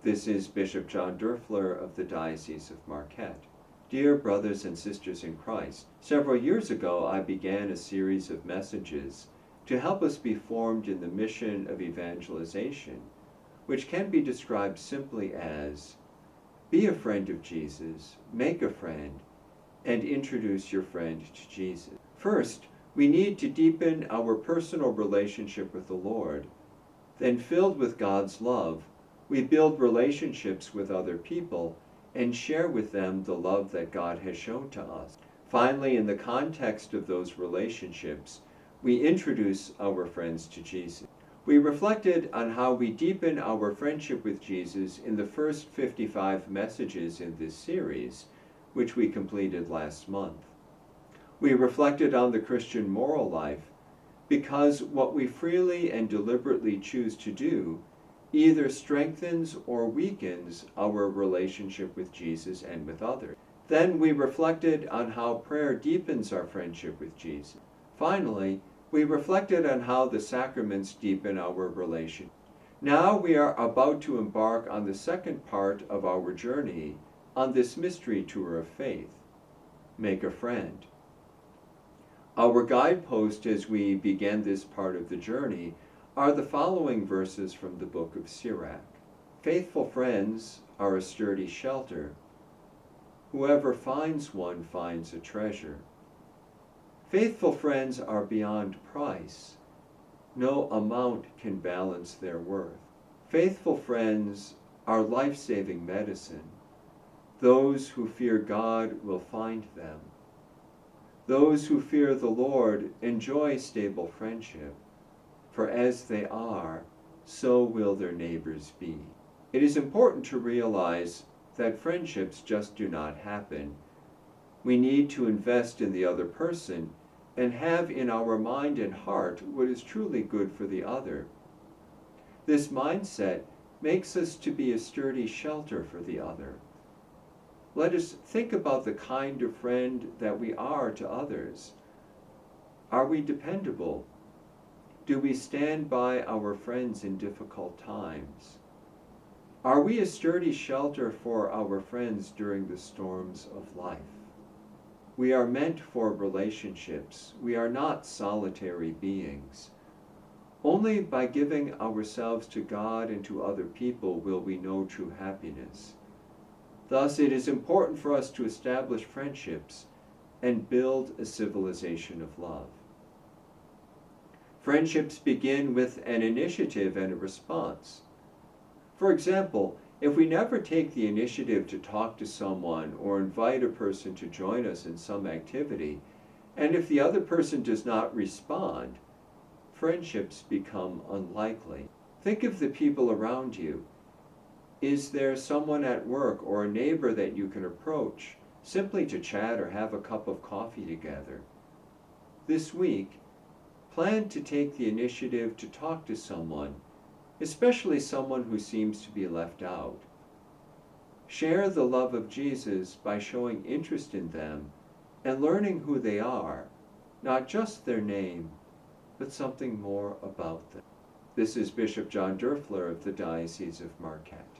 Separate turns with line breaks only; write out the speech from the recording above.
This is Bishop John Doerfler of the Diocese of Marquette. Dear brothers and sisters in Christ, several years ago I began a series of messages to help us be formed in the mission of evangelization, which can be described simply as be a friend of Jesus, make a friend, and introduce your friend to Jesus. First, we need to deepen our personal relationship with the Lord. Then, filled with God's love, we build relationships with other people and share with them the love that God has shown to us. Finally, in the context of those relationships, we introduce our friends to Jesus. We reflected on how we deepen our friendship with Jesus in the first 55 messages in this series, which we completed last month. We reflected on the Christian moral life because what we freely and deliberately choose to do either strengthens or weakens our relationship with Jesus and with others. Then we reflected on how prayer deepens our friendship with Jesus. Finally, we reflected on how the sacraments deepen our relation. Now we are about to embark on the second part of our journey on this mystery tour of faith. Make a friend. Our guidepost as we begin this part of the journey are the following verses from the book of Sirach. Faithful friends are a sturdy shelter. Whoever finds one finds a treasure. Faithful friends are beyond price. No amount can balance their worth. Faithful friends are life-saving medicine. Those who fear God will find them. Those who fear the Lord enjoy stable friendship. For as they are, so will their neighbors be. It is important to realize that friendships just do not happen. We need to invest in the other person and have in our mind and heart what is truly good for the other. This mindset makes us to be a sturdy shelter for the other. Let us think about the kind of friend that we are to others. Are we dependable? Do we stand by our friends in difficult times? Are we a sturdy shelter for our friends during the storms of life? We are meant for relationships. We are not solitary beings. Only by giving ourselves to God and to other people will we know true happiness. Thus, it is important for us to establish friendships and build a civilization of love. Friendships begin with an initiative and a response. For example, if we never take the initiative to talk to someone or invite a person to join us in some activity, and if the other person does not respond, friendships become unlikely. Think of the people around you. Is there someone at work or a neighbor that you can approach simply to chat or have a cup of coffee together? This week, plan to take the initiative to talk to someone, especially someone who seems to be left out. Share the love of Jesus by showing interest in them and learning who they are, not just their name, but something more about them. This is Bishop John Doerfler of the Diocese of Marquette.